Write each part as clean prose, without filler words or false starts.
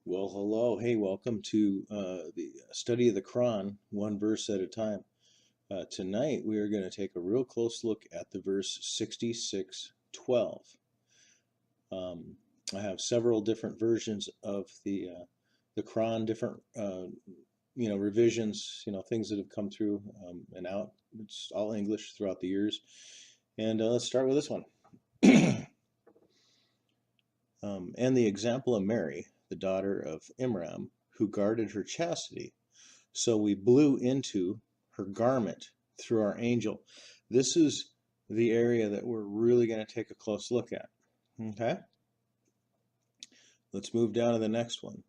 Well, hello. Hey, welcome to the study of the Quran, one verse at a time. Tonight, we are going to take a real close look at the verse 66:12. Um, I have several different versions of the Quran, different revisions, things that have come through and out. It's all English throughout the years. And let's start with this one. And the example of Mary, the daughter of Imram, who guarded her chastity. So we blew into her garment through our angel. This is the area that we're really going to take a close look at. Okay, let's move down to the next one.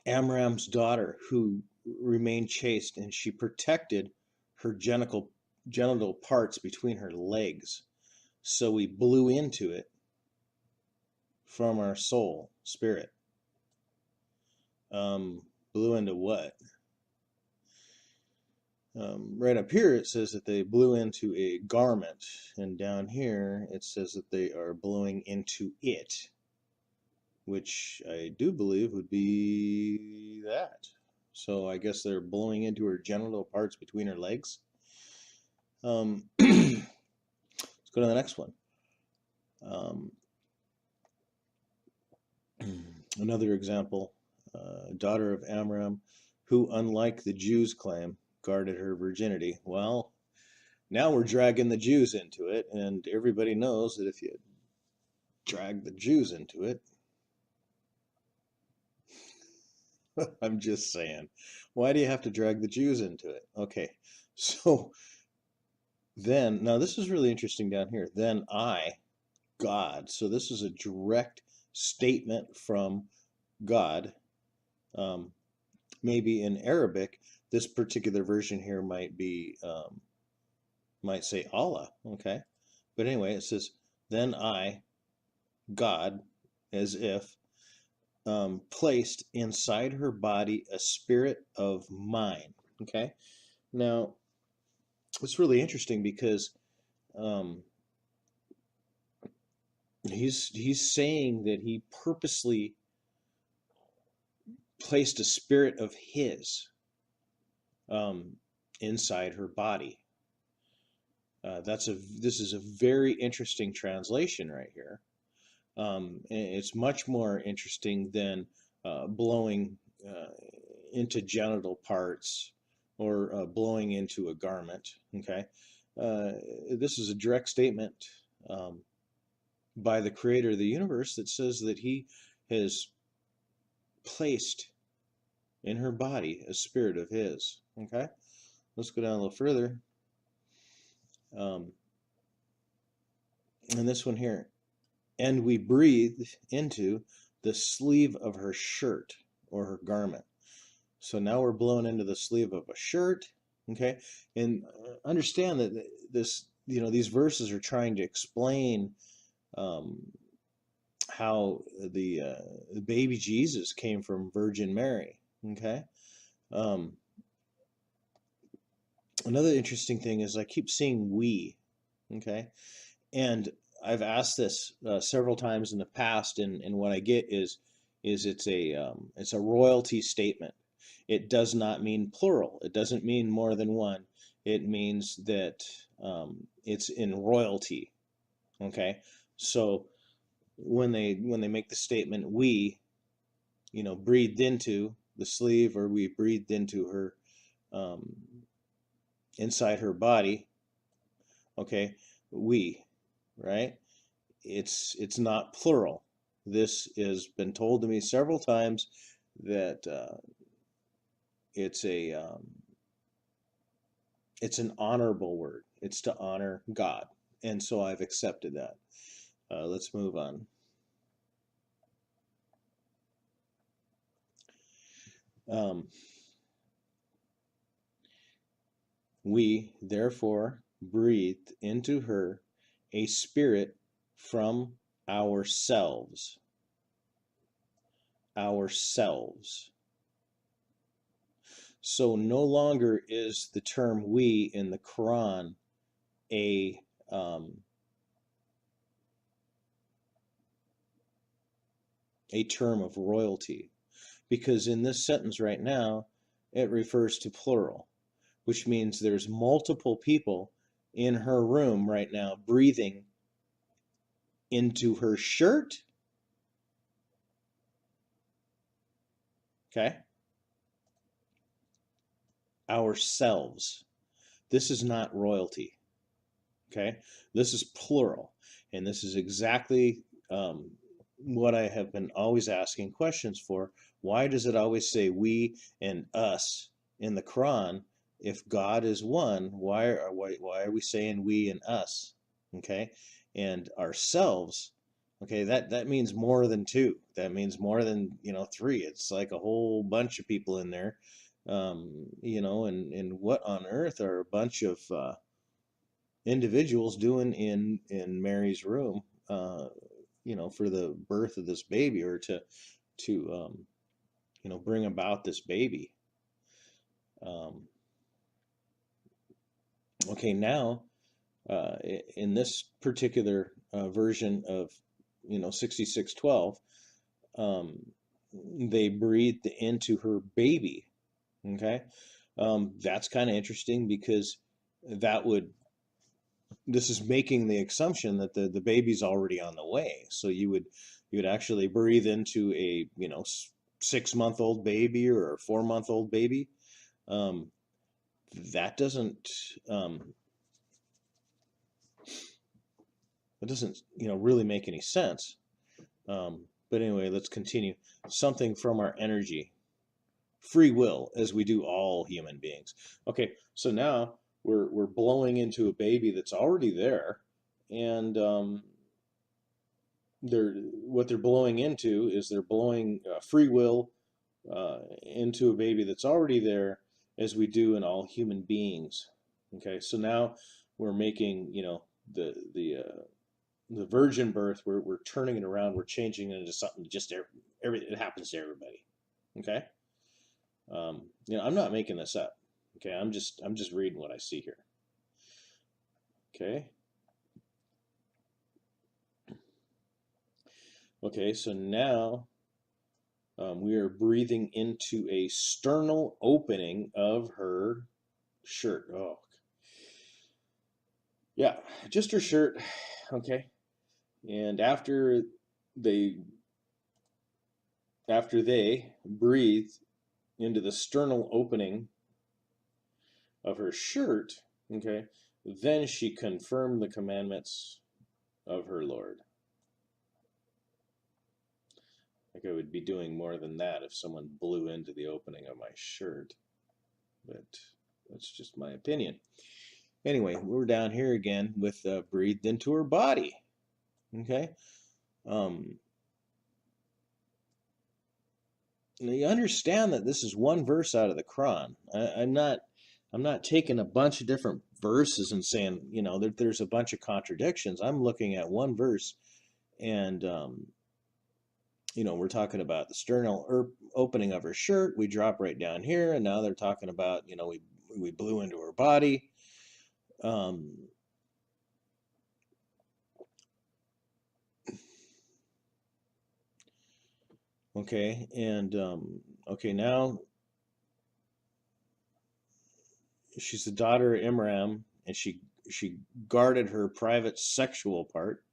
Amram's daughter, who remained chaste, and she protected her genital parts between her legs. So we blew into it from our soul, spirit. Blew into what? Right up here it says that they blew into a garment, and down here it says that they are blowing into it, which I do believe would be that. So I guess they're blowing into her genital parts between her legs. Let's go to the next one. Another example, daughter of Amram, who, unlike the Jews claim, guarded her virginity. Well, now we're dragging the Jews into it, and everybody knows that if you drag the Jews into it, I'm just saying, why do you have to drag the Jews into it? Okay, so then, now this is really interesting down here. Then I, God, so this is a direct statement from God. Um, Maybe in Arabic, this particular version here might say Allah, okay? But anyway, it says, then I, God, as if placed inside her body a spirit of mine. Okay, now it's really interesting because um, he's saying that he purposely placed a spirit of his um, inside her body. This is a very interesting translation right here. It's much more interesting than blowing uh, into genital parts or blowing into a garment. Okay, uh, this is a direct statement um, by the creator of the universe that says that he has placed in her body a spirit of his. Okay, let's go down a little further. Um, and this one here, and we breathed into the sleeve of her shirt or her garment. So now we're blown into the sleeve of a shirt, okay? And understand that these verses are trying to explain um, how the baby Jesus came from Virgin Mary, okay? Um, Another interesting thing is I keep seeing we, okay? And I've asked this several times in the past, and what I get is it's a royalty statement. It does not mean plural. It doesn't mean more than one. It means that it's in royalty. Okay, so when they make the statement we, breathed into the sleeve, or we breathed into her um, inside her body. Okay, we, right? It's not plural. This has been told to me several times that it's a it's an honorable word. It's to honor God, and so I've accepted that. Let's move on. Um, we therefore breathed into her a spirit from ourselves. Ourselves. So no longer is the term we in the Quran a um, a term of royalty, because in this sentence right now, it refers to plural, which means there's multiple people in her room right now breathing into her shirt. Okay? Ourselves. This is not royalty. Okay? This is plural. And this is exactly what I have been always asking questions for. Why does it always say we and us in the Quran? If God is one, why are we saying we and us? Okay? And ourselves, okay, that means more than two. That means more than, three. It's like a whole bunch of people in there. And what on earth are a bunch of individuals doing in Mary's room, for the birth of this baby, or to bring about this baby. Okay, now in this particular version of 6612, they breathed into her baby. Okay, that's kind of interesting because that would this is making the assumption that the baby's already on the way. So you would actually breathe into a 6-month-old baby or a 4-month-old baby. That doesn't really make any sense. But anyway, let's continue. Something from our energy, free will, as we do all human beings. Okay, so now we're blowing into a baby that's already there, and what they're blowing into is they're blowing free will into a baby that's already there, as we do in all human beings. Okay, so now we're making the virgin birth. We're turning it around. We're changing it into something just it happens to everybody. Okay, I'm not making this up. Okay, I'm just reading what I see here. Okay. Okay, so now we are breathing into a sternal opening of her shirt. Oh, yeah, just her shirt. Okay, and they they breathe into the sternal opening of her shirt, okay, then she confirmed the commandments of her Lord. Like I would be doing more than that if someone blew into the opening of my shirt, but that's just my opinion. Anyway, we're down here again with breathed into her body. Okay. Now you understand that this is one verse out of the Quran. I'm not taking a bunch of different verses and saying, that there's a bunch of contradictions. I'm looking at one verse, and we're talking about the sternal opening of her shirt. We drop right down here, and now they're talking about, we blew into her body. Okay, and okay, now she's the daughter of Imram, and she guarded her private sexual part.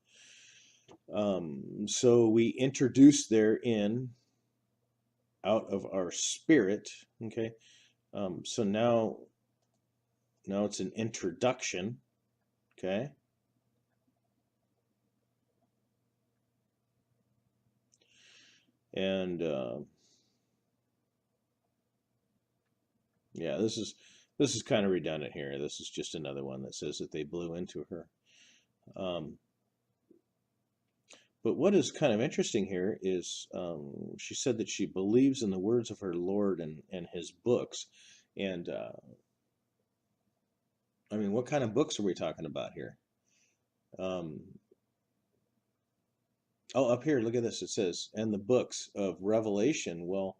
So we introduce therein out of our spirit. Okay, so now it's an introduction. Okay. And yeah, this is kind of redundant here. This is just another one that says that they blew into her. But what is kind of interesting here is she said that she believes in the words of her Lord and his books. And I mean, what kind of books are we talking about here? Oh, up here, look at this. It says, and the books of Revelation. Well,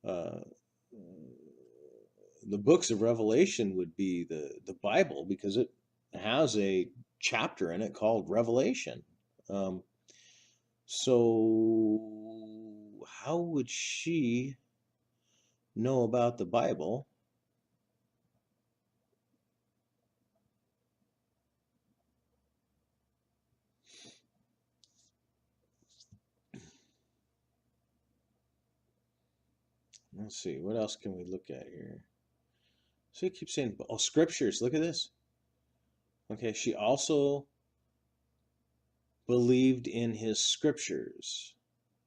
uh, the books of Revelation would be the Bible, because it has a chapter in it called Revelation. So how would she know about the Bible? Let's see, what else can we look at here? So you keep saying, oh, scriptures, look at this. Okay, she also believed in his scriptures.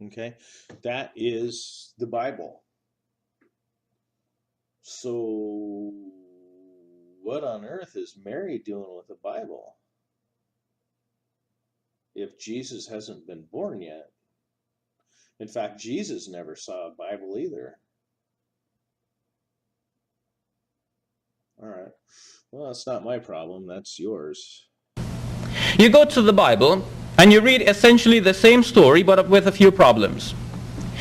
Okay, that is the Bible. So what on earth is Mary doing with the Bible if Jesus hasn't been born yet? In fact, Jesus never saw a Bible either. All right. Well, that's not my problem. That's yours. You go to the Bible and you read essentially the same story but with a few problems.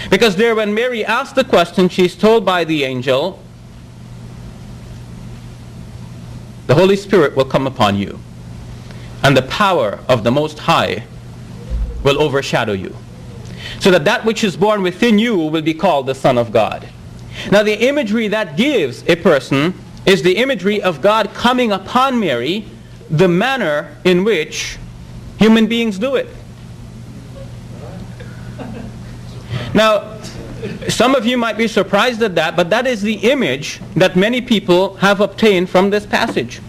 Because there, when Mary asks the question, she's told by the angel, the Holy Spirit will come upon you, and the power of the Most High will overshadow you, so that which is born within you will be called the Son of God. Now, the imagery that gives a person is the imagery of God coming upon Mary, the manner in which human beings do it. Now, some of you might be surprised at that, but that is the image that many people have obtained from this passage.